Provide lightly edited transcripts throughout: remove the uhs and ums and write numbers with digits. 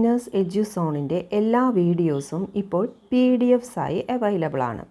Winners എഡ്യൂസോണിൻ്റെ എല്ലാ വീഡിയോസും ഇപ്പോൾ PDF ആയി അവൈലബിൾ ആണ്.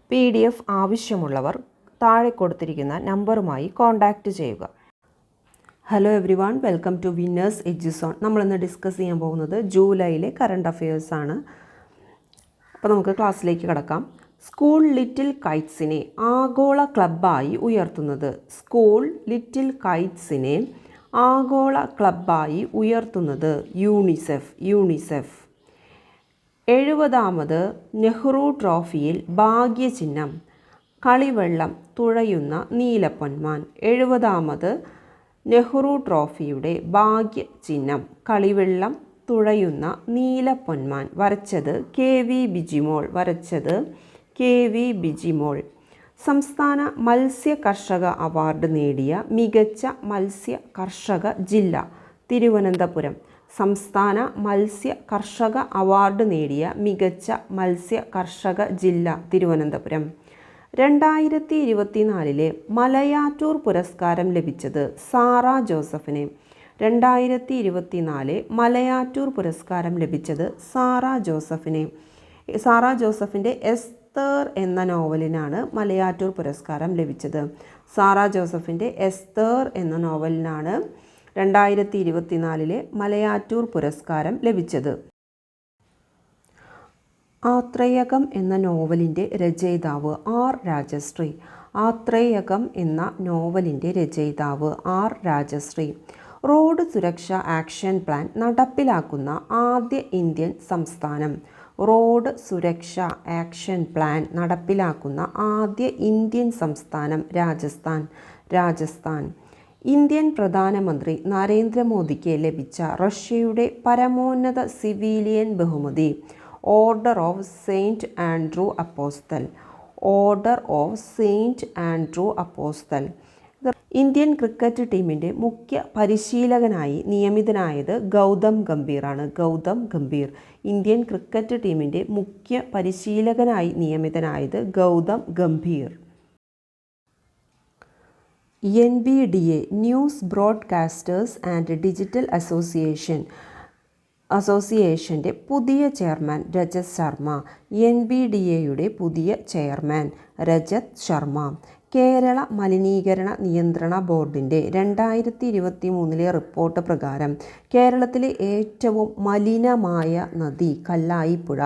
PDF ആവശ്യമുള്ളവർ താഴെ കൊടുത്തിരിക്കുന്ന നമ്പറുമായി കോൺടാക്റ്റ് ചെയ്യുക. Hello everyone, welcome to Winners EduZone. നമ്മളിന്ന് ഡിസ്കസ് ചെയ്യാൻ പോകുന്നത് ജൂലൈയിലെ കറണ്ട് അഫയേഴ്സ് ആണ്. അപ്പോൾ നമുക്ക് ക്ലാസ്സിലേക്ക് കടക്കാം. സ്കൂൾ ലിറ്റിൽ കൈറ്റ്സിനെ ആഗോള ക്ലബ്ബായി ഉയർത്തുന്നത്. സ്കൂൾ ലിറ്റിൽ കൈറ്റ്സിനെ ആഗോള ക്ലബ്ബായി ഉയർത്തുന്നത് യൂണിസെഫ്. 70ാമത് നെഹ്റു ട്രോഫിയിൽ ഭാഗ്യചിഹ്നം കളിവെള്ളം തുഴയുന്ന നീലപ്പൊന്മാൻ. 70ാമത് നെഹ്റു ട്രോഫിയുടെ ഭാഗ്യചിഹ്നം കളിവെള്ളം തുഴയുന്ന നീലപ്പൊന്മാൻ. വരച്ചത് KV ബിജിമോൾ. സംസ്ഥാന മത്സ്യ കർഷക അവാർഡ് നേടിയ മികച്ച മത്സ്യ കർഷക ജില്ല തിരുവനന്തപുരം. സംസ്ഥാന മത്സ്യ കർഷക അവാർഡ് നേടിയ മികച്ച മത്സ്യ കർഷക ജില്ല തിരുവനന്തപുരം. 2024 മലയാറ്റൂർ പുരസ്കാരം ലഭിച്ചത് സാറ ജോസഫിന്. 2024 മലയാറ്റൂർ പുരസ്കാരം ലഭിച്ചത് സാറ ജോസഫിന്. സാറ ജോസഫിൻ്റെ എസ്തർ എന്ന നോവലിനാണ് മലയാറ്റൂർ പുരസ്കാരം ലഭിച്ചത്. സാറ ജോസഫിൻ്റെ എസ്തർ എന്ന നോവലിനാണ് 2024 മലയാറ്റൂർ പുരസ്കാരം ലഭിച്ചത്. ആത്രേയകം എന്ന നോവലിൻ്റെ രചയിതാവ് R. രാജശ്രീ. ആത്രേയകം എന്ന നോവലിൻ്റെ രചയിതാവ് R. രാജശ്രീ. റോഡ് സുരക്ഷാ ആക്ഷൻ പ്ലാൻ നടപ്പിലാക്കുന്ന ആദ്യ ഇന്ത്യൻ സംസ്ഥാനം. റോഡ് സുരക്ഷാ ആക്ഷൻ പ്ലാൻ നടപ്പിലാക്കുന്ന ആദ്യ ഇന്ത്യൻ സംസ്ഥാനം രാജസ്ഥാൻ. ഇന്ത്യൻ പ്രധാനമന്ത്രി നരേന്ദ്രമോദിക്ക് ലഭിച്ച റഷ്യയുടെ പരമോന്നത സിവിലിയൻ ബഹുമതി Order of Saint Andrew Apostle. Indian cricket ടീമിൻ്റെ മുഖ്യ പരിശീലകനായി നിയമിതനായത് ഗൗതം ഗംഭീർ. ഇന്ത്യൻ ക്രിക്കറ്റ് ടീമിൻ്റെ മുഖ്യ പരിശീലകനായി നിയമിതനായത് Gautam Gambhir. NBDA News Broadcasters and Digital അസോസിയേഷൻ്റെ പുതിയ ചെയർമാൻ രജത് ശർമ്മ. NBDAയുടെ പുതിയ ചെയർമാൻ രജത് ശർമ്മ. കേരള മലിനീകരണ നിയന്ത്രണ ബോർഡിൻ്റെ 2023 റിപ്പോർട്ട് പ്രകാരം കേരളത്തിലെ ഏറ്റവും മലിനമായ നദി കല്ലായിപ്പുഴ.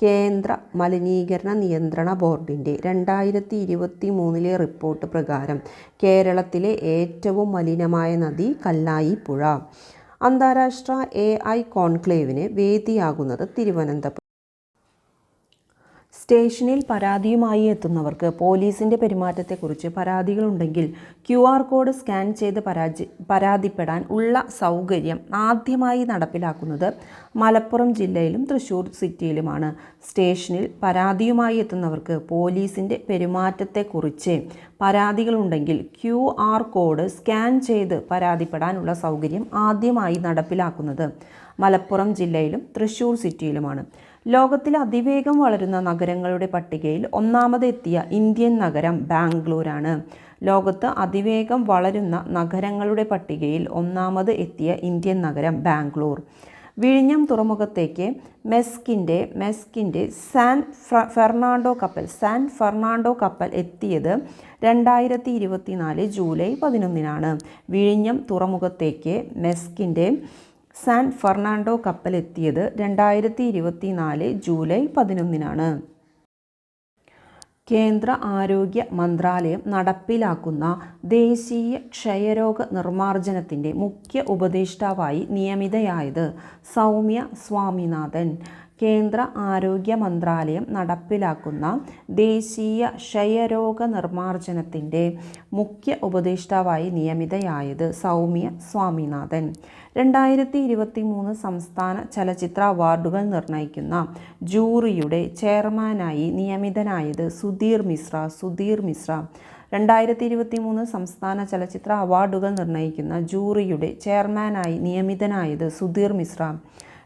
കേന്ദ്ര മലിനീകരണ നിയന്ത്രണ ബോർഡിൻ്റെ 2023 റിപ്പോർട്ട് പ്രകാരം കേരളത്തിലെ ഏറ്റവും മലിനമായ നദി കല്ലായിപ്പുഴ. അന്താരാഷ്ട്ര AI കോൺക്ലേവിന് വേദിയാകുന്നത് തിരുവനന്തപുരം. സ്റ്റേഷനിൽ പരാതിയുമായി എത്തുന്നവർക്ക് പോലീസിൻ്റെ പെരുമാറ്റത്തെക്കുറിച്ച് പരാതികളുണ്ടെങ്കിൽ QR കോഡ് സ്കാൻ ചെയ്ത് പരാതിപ്പെടാൻ ഉള്ള സൗകര്യം ആദ്യമായി നടപ്പിലാക്കുന്നത് മലപ്പുറം ജില്ലയിലും തൃശ്ശൂർ സിറ്റിയിലുമാണ്. സ്റ്റേഷനിൽ പരാതിയുമായി എത്തുന്നവർക്ക് പോലീസിൻ്റെ പെരുമാറ്റത്തെക്കുറിച്ച് പരാതികളുണ്ടെങ്കിൽ QR കോഡ് സ്കാൻ ചെയ്ത് പരാതിപ്പെടാനുള്ള സൗകര്യം ആദ്യമായി നടപ്പിലാക്കുന്നത് മലപ്പുറം ജില്ലയിലും തൃശ്ശൂർ സിറ്റിയിലുമാണ്. ലോകത്തിൽ അതിവേഗം വളരുന്ന നഗരങ്ങളുടെ പട്ടികയിൽ ഒന്നാമതെത്തിയ ഇന്ത്യൻ നഗരം ബാംഗ്ലൂരാണ്. ലോകത്ത് അതിവേഗം വളരുന്ന നഗരങ്ങളുടെ പട്ടികയിൽ ഒന്നാമത് എത്തിയ ഇന്ത്യൻ നഗരം ബാംഗ്ലൂർ. വിഴിഞ്ഞം തുറമുഖത്തേക്ക് മെസ്കിൻ്റെ സാൻ ഫെർണാണ്ടോ കപ്പൽ എത്തിയത് 2024 ജൂലൈ 11 വിഴിഞ്ഞം തുറമുഖത്തേക്ക് മെസ്കിൻ്റെ സാൻ ഫെർണാണ്ടോ കപ്പൽ എത്തിയത് 2024 ജൂലൈ 11 കേന്ദ്ര ആരോഗ്യ മന്ത്രാലയം നടപ്പിലാക്കുന്ന ദേശീയ ക്ഷയരോഗ നിർമ്മാർജ്ജനത്തിൻ്റെ മുഖ്യ ഉപദേഷ്ടാവായി നിയമിതയായത് സൗമ്യ സ്വാമിനാഥൻ. കേന്ദ്ര ആരോഗ്യ മന്ത്രാലയം നടപ്പിലാക്കുന്ന ദേശീയ ക്ഷയരോഗ നിർമ്മാർജ്ജനത്തിൻ്റെ മുഖ്യ ഉപദേഷ്ടാവായി നിയമിതയായത് സൗമ്യ സ്വാമിനാഥൻ. 2023 സംസ്ഥാന ചലച്ചിത്ര അവാർഡുകൾ നിർണ്ണയിക്കുന്ന ജൂറിയുടെ ചെയർമാനായി നിയമിതനായത് സുധീർ മിശ്ര. 2023 സംസ്ഥാന ചലച്ചിത്ര അവാർഡുകൾ നിർണ്ണയിക്കുന്ന ജൂറിയുടെ ചെയർമാനായി നിയമിതനായത് സുധീർ മിശ്ര.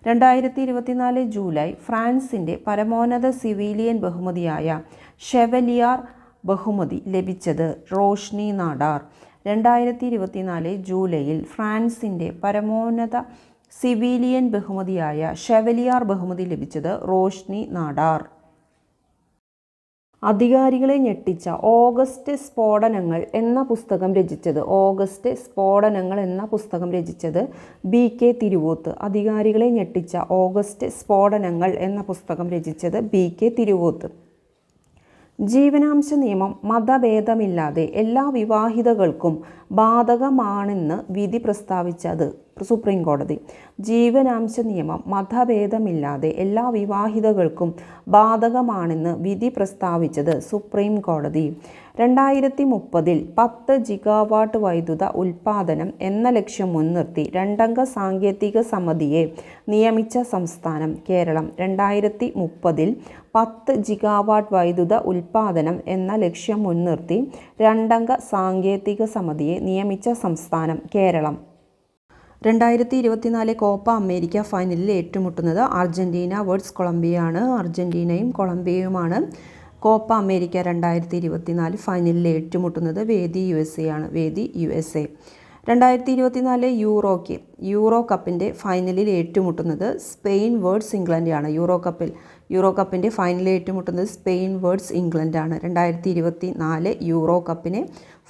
2024 ജൂലൈ ഫ്രാൻസിൻ്റെ പരമോന്നത സിവിലിയൻ ബഹുമതിയായ ഷെവലിയർ ബഹുമതി ലഭിച്ചത് റോഷ്നി നാടാർ. 2024 ജൂലൈയിൽ ഫ്രാൻസിൻ്റെ പരമോന്നത സിവിലിയൻ ബഹുമതിയായ ഷെവലിയാർ ബഹുമതി ലഭിച്ചത് റോഷ്നി നാടാർ. അധികാരികളെ ഞെട്ടിച്ച ഓഗസ്റ്റ് സ്ഫോടനങ്ങൾ എന്ന പുസ്തകം രചിച്ചത് BK തിരുവോത്ത്. അധികാരികളെ ഞെട്ടിച്ച ഓഗസ്റ്റ് സ്ഫോടനങ്ങൾ എന്ന പുസ്തകം രചിച്ചത് BK തിരുവോത്ത്. ജീവനാംശ നിയമം മതഭേദമില്ലാതെ എല്ലാ വിവാഹിതകൾക്കും ബാധകമാണെന്ന് വിധി പ്രസ്താവിച്ചത് സുപ്രീം കോടതി. ജീവനാംശ നിയമം മതഭേദമില്ലാതെ എല്ലാ വിവാഹിതകൾക്കും ബാധകമാണെന്ന് വിധി പ്രസ്താവിച്ചത് സുപ്രീം കോടതി. 2030 10 ജിഗാവാട്ട് വൈദ്യുത ഉൽപ്പാദനം എന്ന ലക്ഷ്യം മുൻനിർത്തി 2 അംഗ സാങ്കേതിക സമിതിയെ നിയമിച്ച സംസ്ഥാനം കേരളം. 2030 10 ജിഗാവാട്ട് വൈദ്യുത ഉൽപ്പാദനം എന്ന ലക്ഷ്യം മുൻനിർത്തി 2 അംഗ സാങ്കേതിക സമിതിയെ നിയമിച്ച സംസ്ഥാനം കേരളം. 2024 കോപ്പ അമേരിക്ക ഫൈനലിൽ ഏറ്റുമുട്ടുന്നത് അർജന്റീന വേഴ്സസ് കൊളംബിയയാണ്. അർജന്റീനയും കൊളംബിയയുമാണ് കോപ്പ അമേരിക്ക 2024 ഫൈനലിൽ ഏറ്റുമുട്ടുന്നത്. വേദി USA ആണ്. വേദി USA. 2024 യൂറോ കപ്പിൻ്റെ ഫൈനലിൽ ഏറ്റുമുട്ടുന്നത് സ്പെയിൻ വേഴ്സസ് ഇംഗ്ലണ്ടാണ്. യൂറോ കപ്പിൻ്റെ ഫൈനലിൽ ഏറ്റുമുട്ടുന്നത് സ്പെയിൻ വേഴ്സസ് ഇംഗ്ലണ്ടാണ്. 2024 യൂറോ കപ്പിനെ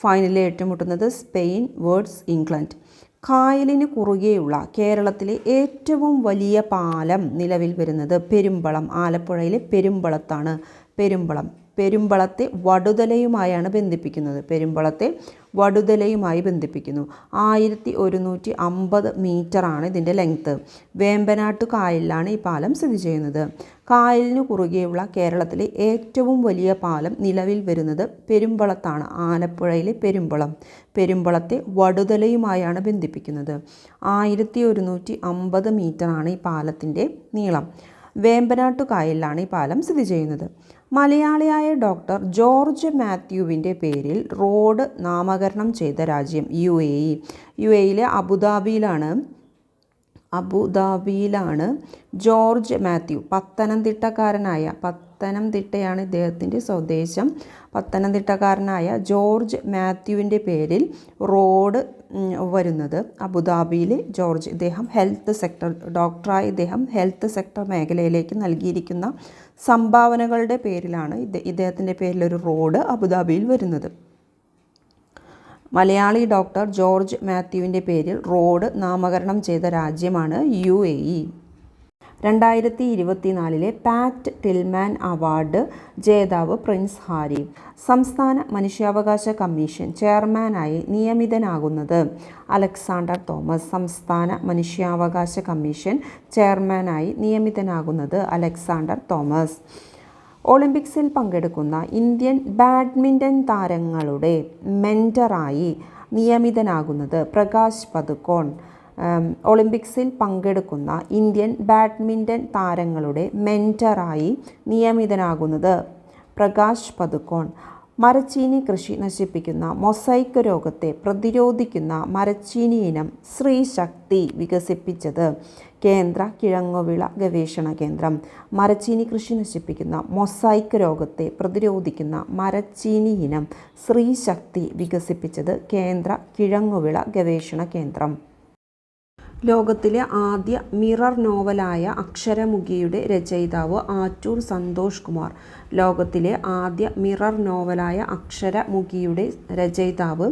ഫൈനലിൽ ഏറ്റുമുട്ടുന്നത് സ്പെയിൻ വേഴ്സസ് ഇംഗ്ലണ്ട്. കായലിന് കുറുകെയുള്ള കേരളത്തിലെ ഏറ്റവും വലിയ പാലം നിലവിൽ വരുന്നത് പെരുമ്പളം. ആലപ്പുഴയിലെ പെരുമ്പളത്താണ്. പെരുമ്പളത്തെ വടുതലയുമായാണ് ബന്ധിപ്പിക്കുന്നത്. 1150 മീറ്ററാണ് ഇതിൻ്റെ ലെങ്ത്ത്. വേമ്പനാട്ട് കായലിലാണ് ഈ പാലം സ്ഥിതി ചെയ്യുന്നത്. കായലിന് കുറുകെയുള്ള കേരളത്തിലെ ഏറ്റവും വലിയ പാലം നിലവിൽ വരുന്നത് പെരുമ്പളത്താണ്. ആലപ്പുഴയിലെ പെരുമ്പളത്തെ വടുതലയുമായാണ് ബന്ധിപ്പിക്കുന്നത്. 1150 മീറ്ററാണ് ഈ പാലത്തിൻ്റെ നീളം. വേമ്പനാട്ടു കായലിലാണ് ഈ പാലം സ്ഥിതി ചെയ്യുന്നത്. മലയാളിയായ ഡോക്ടർ ജോർജ് മാത്യുവിൻ്റെ പേരിൽ റോഡ് നാമകരണം ചെയ്ത രാജ്യം UAE. UAEയിലെ അബുദാബിയിലാണ് ജോർജ് മാത്യു. പത്തനംതിട്ടയാണ് ഇദ്ദേഹത്തിൻ്റെ സ്വദേശം. പത്തനംതിട്ടക്കാരനായ ജോർജ് മാത്യുവിൻ്റെ പേരിൽ റോഡ് വരുന്നത് അബുദാബിയിലെ ജോർജ്. ഇദ്ദേഹം ഡോക്ടറായ ഇദ്ദേഹം ഹെൽത്ത് സെക്ടർ മേഖലയിലേക്ക് നൽകിയിരിക്കുന്ന സംഭാവനകളുടെ പേരിലാണ് ഇദ്ദേഹത്തിൻ്റെ പേരിലൊരു റോഡ് അബുദാബിയിൽ വരുന്നത്. മലയാളി ഡോക്ടർ ജോർജ് മാത്യുവിൻ്റെ പേരിൽ റോഡ് നാമകരണം ചെയ്ത രാജ്യമാണ് UAE. 2024 പാറ്റ് ടിൽമാൻ അവാർഡ് ജേതാവ് പ്രിൻസ് ഹാരി. സംസ്ഥാന മനുഷ്യാവകാശ കമ്മീഷൻ ചെയർമാനായി നിയമിതനാകുന്നത് അലക്സാണ്ടർ തോമസ്. സംസ്ഥാന മനുഷ്യാവകാശ കമ്മീഷൻ ചെയർമാനായി നിയമിതനാകുന്നത് അലക്സാണ്ടർ തോമസ്. ഒളിമ്പിക്സിൽ പങ്കെടുക്കുന്ന ഇന്ത്യൻ ബാഡ്മിൻ്റൺ താരങ്ങളുടെ മെൻറ്ററായി നിയമിതനാകുന്നത് പ്രകാശ് പദുക്കോൺ. ഒളിമ്പിക്സിൽ പങ്കെടുക്കുന്ന ഇന്ത്യൻ ബാഡ്മിൻ്റൺ താരങ്ങളുടെ മെൻറ്ററായി നിയമിതനാകുന്നത് പ്രകാശ് പദുക്കോൺ. മരച്ചീനി കൃഷി നശിപ്പിക്കുന്ന മൊസൈക്ക് രോഗത്തെ പ്രതിരോധിക്കുന്ന മരച്ചീനി ഇനം ശ്രീശക്തി വികസിപ്പിച്ചത് കേന്ദ്ര കിഴങ്ങുവിള ഗവേഷണ കേന്ദ്രം. മരച്ചീനി കൃഷി നശിപ്പിക്കുന്ന മൊസൈക്ക് രോഗത്തെ പ്രതിരോധിക്കുന്ന മരച്ചീനി ഇനം ശ്രീശക്തി വികസിപ്പിച്ചത് കേന്ദ്ര കിഴങ്ങുവിള ഗവേഷണ കേന്ദ്രം. ലോകത്തിലെ ആദ്യ മിറർ നോവലായ അക്ഷരമുഖിയുടെ രചയിതാവ് ആറ്റൂർ സന്തോഷ് കുമാർ. ലോകത്തിലെ ആദ്യ മിറർ നോവലായ അക്ഷരമുഖിയുടെ രചയിതാവ്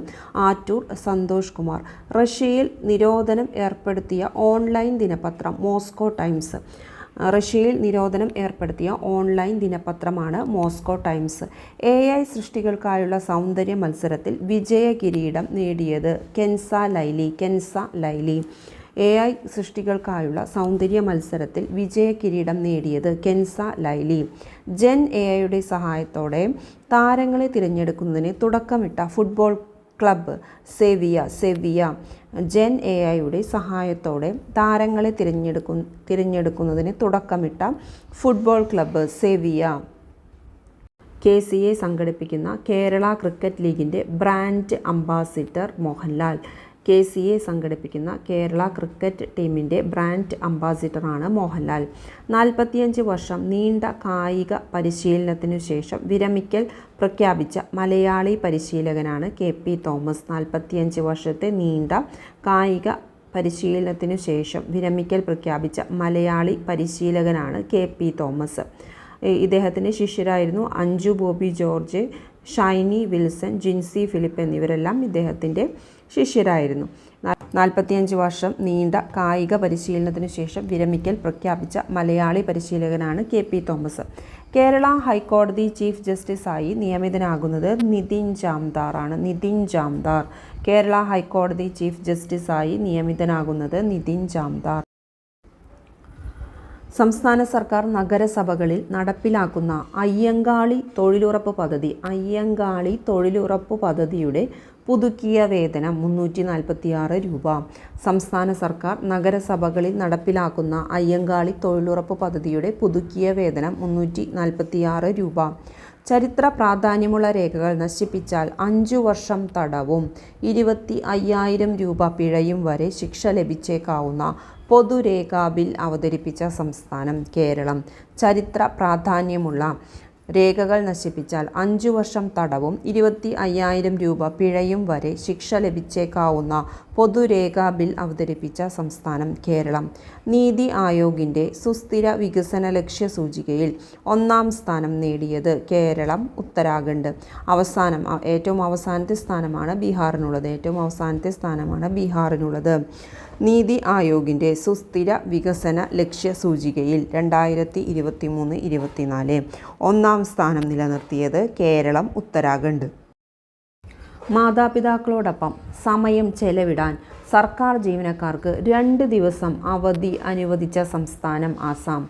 ആറ്റൂർ സന്തോഷ് കുമാർ. റഷ്യയിൽ നിരോധനം ഏർപ്പെടുത്തിയ ഓൺലൈൻ ദിനപത്രം മോസ്കോ ടൈംസ്. റഷ്യയിൽ നിരോധനം ഏർപ്പെടുത്തിയ ഓൺലൈൻ ദിനപത്രമാണ് മോസ്കോ ടൈംസ്. AI സൃഷ്ടികൾക്കായുള്ള സൗന്ദര്യ മത്സരത്തിൽ വിജയ കിരീടം നേടിയത് കെൻസ ലൈലി. AI സൃഷ്ടികൾക്കായുള്ള സൗന്ദര്യ മത്സരത്തിൽ വിജയ കിരീടം നേടിയത് കെൻസ ലൈലി. ജെൻ AIയുടെ സഹായത്തോടെ താരങ്ങളെ തിരഞ്ഞെടുക്കുന്നതിന് തുടക്കമിട്ട ഫുട്ബോൾ ക്ലബ്ബ് സെവിയ. ജെൻ AIയുടെ സഹായത്തോടെ താരങ്ങളെ തിരഞ്ഞെടുക്കുന്നതിന് തുടക്കമിട്ട ഫുട്ബോൾ ക്ലബ്ബ് സെവിയ. KCA സംഘടിപ്പിക്കുന്ന കേരള ക്രിക്കറ്റ് ലീഗിൻ്റെ ബ്രാൻഡ് അംബാസിഡർ മോഹൻലാൽ. KCA സംഘടിപ്പിക്കുന്ന കേരള ക്രിക്കറ്റ് ടീമിൻ്റെ ബ്രാൻഡ് അംബാസിഡറാണ് മോഹൻലാൽ. 45 വർഷം നീണ്ട കായിക പരിശീലനത്തിനു ശേഷം വിരമിക്കൽ പ്രഖ്യാപിച്ച മലയാളി പരിശീലകനാണ് KP തോമസ്. 45 വർഷത്തെ നീണ്ട കായിക പരിശീലനത്തിനു ശേഷം വിരമിക്കൽ പ്രഖ്യാപിച്ച മലയാളി പരിശീലകനാണ് KP തോമസ്. ഇദ്ദേഹത്തിൻ്റെ ശിഷ്യരായിരുന്നു അഞ്ജു ബോബി ജോർജ്, ഷൈനി വിൽസൺ, ജിൻസി ഫിലിപ്പ് എന്നിവരെല്ലാം ഇദ്ദേഹത്തിൻ്റെ ശിഷ്യരായിരുന്നു. 45 വർഷം നീണ്ട കായിക പരിശീലനത്തിനു ശേഷം വിരമിക്കൽ പ്രഖ്യാപിച്ച മലയാളി പരിശീലകനാണ് KP തോമസ്. കേരള ഹൈക്കോടതി ചീഫ് ജസ്റ്റിസായി നിയമിതനാകുന്നത് നിതിൻ ജാംദാറാണ്. നിതിൻ ജാംദാർ കേരള ഹൈക്കോടതി ചീഫ് ജസ്റ്റിസായി നിയമിതനാകുന്നത് നിതിൻ ജാംദാർ. സംസ്ഥാന സർക്കാർ നഗരസഭകളിൽ നടപ്പിലാക്കുന്ന അയ്യങ്കാളി തൊഴിലുറപ്പ് പദ്ധതിയുടെ പുതുക്കിയ വേതനം 346 രൂപ. സംസ്ഥാന സർക്കാർ നഗരസഭകളിൽ നടപ്പിലാക്കുന്ന അയ്യങ്കാളി തൊഴിലുറപ്പ് പദ്ധതിയുടെ പുതുക്കിയ വേതനം 346 രൂപ. ചരിത്ര പ്രാധാന്യമുള്ള രേഖകൾ നശിപ്പിച്ചാൽ 5 വർഷം തടവും 25,000 രൂപ പിഴയും വരെ ശിക്ഷ ലഭിച്ചേക്കാവുന്ന പൊതുരേഖാ ബിൽ അവതരിപ്പിച്ച സംസ്ഥാനം കേരളം. ചരിത്ര പ്രാധാന്യമുള്ള രേഖകൾ നശിപ്പിച്ചാൽ 5 വർഷം തടവും 25,000 രൂപ പിഴയും വരെ ശിക്ഷ ലഭിച്ചേക്കാവുന്ന പൊതുരേഖാ ബിൽ അവതരിപ്പിച്ച സംസ്ഥാനം കേരളം. നീതി ആയോഗിൻ്റെ സുസ്ഥിര വികസന ലക്ഷ്യ സൂചികയിൽ 1-ാം സ്ഥാനം നേടിയത് കേരളം, ഉത്തരാഖണ്ഡ്. ഏറ്റവും അവസാനത്തെ സ്ഥാനമാണ് ബീഹാറിനുള്ളത്. നീതി ആയോഗിൻ്റെ സുസ്ഥിര വികസന ലക്ഷ്യ സൂചികയിൽ 2023-24 1-ാം സ്ഥാനം നിലനിർത്തിയത് കേരളം, ഉത്തരാഖണ്ഡ്. മാതാപിതാക്കളോടൊപ്പം സമയം ചെലവിടാൻ സർക്കാർ ജീവനക്കാർക്ക് 2 ദിവസം അവധി അനുവദിച്ച സംസ്ഥാനം ആസാം.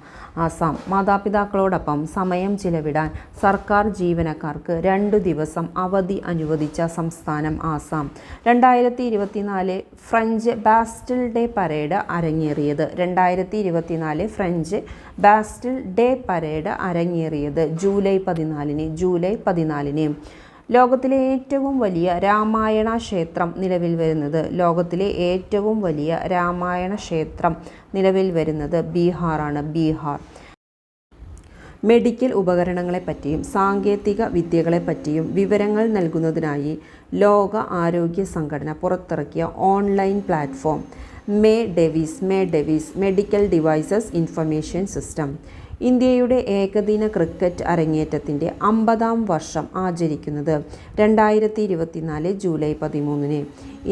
മാതാപിതാക്കളോടൊപ്പം സമയം ചിലവിടാൻ സർക്കാർ ജീവനക്കാർക്ക് 2 ദിവസം അവധി അനുവദിച്ച സംസ്ഥാനം ആസാം. 2024 ഫ്രഞ്ച് ബാസ്റ്റിൽ ഡേ പരേഡ് അരങ്ങേറിയത്. 2024 ഫ്രഞ്ച് ബാസ്റ്റിൽ ഡേ പരേഡ് അരങ്ങേറിയത് ജൂലൈ 14. ലോകത്തിലെ ഏറ്റവും വലിയ രാമായണ ക്ഷേത്രം നിലവിൽ വരുന്നത് ബീഹാറാണ്. മെഡിക്കൽ ഉപകരണങ്ങളെപ്പറ്റിയും സാങ്കേതിക വിദ്യകളെപ്പറ്റിയും വിവരങ്ങൾ നൽകുന്നതിനായി ലോക ആരോഗ്യ സംഘടന പുറത്തിറക്കിയ online platform MeDevIS medical devices information system ഇന്ത്യയുടെ ഏകദിന ക്രിക്കറ്റ് അരങ്ങേറ്റത്തിൻ്റെ 50-ാം വർഷം ആചരിക്കുന്നത് 2024 ജൂലൈ 13.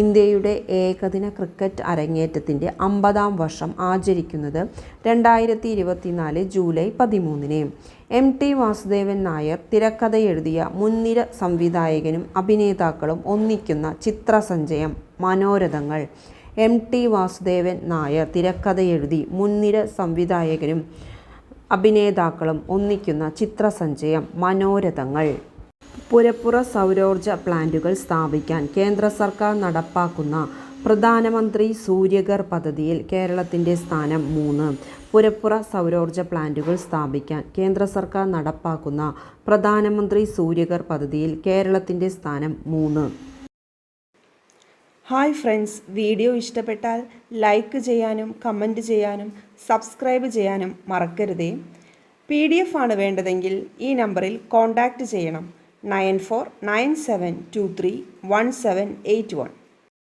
ഇന്ത്യയുടെ ഏകദിന ക്രിക്കറ്റ് അരങ്ങേറ്റത്തിൻ്റെ 50-ാം വർഷം ആചരിക്കുന്നത് 2024 ജൂലൈ 13. MT വാസുദേവൻ നായർ തിരക്കഥയെഴുതിയ മുൻനിര സംവിധായകനും അഭിനേതാക്കളും ഒന്നിക്കുന്ന ചിത്രസഞ്ചയം മനോരഥങ്ങൾ. MT വാസുദേവൻ നായർ തിരക്കഥയെഴുതി മുൻനിര സംവിധായകനും അഭിനേതാക്കളും ഒന്നിക്കുന്ന ചിത്രസഞ്ചയം മനോരഥങ്ങൾ. പുരപ്പുറ സൗരോർജ പ്ലാന്റുകൾ സ്ഥാപിക്കാൻ കേന്ദ്ര സർക്കാർ നടപ്പാക്കുന്ന പ്രധാനമന്ത്രി സൂര്യഘർ പദ്ധതിയിൽ കേരളത്തിൻ്റെ സ്ഥാനം 3. പുരപ്പുറ സൗരോർജ പ്ലാന്റുകൾ സ്ഥാപിക്കാൻ കേന്ദ്ര സർക്കാർ നടപ്പാക്കുന്ന പ്രധാനമന്ത്രി സൂര്യഘർ പദ്ധതിയിൽ കേരളത്തിൻ്റെ സ്ഥാനം 3. ഹായ് ഫ്രണ്ട്സ്, വീഡിയോ ഇഷ്ടപ്പെട്ടാൽ ലൈക്ക് ചെയ്യാനും കമൻറ്റ് ചെയ്യാനും സബ്സ്ക്രൈബ് ചെയ്യാനും മറക്കരുതേ. PDF ആണ് വേണ്ടതെങ്കിൽ ഈ നമ്പറിൽ കോൺടാക്റ്റ് ചെയ്യണം. 9497231781.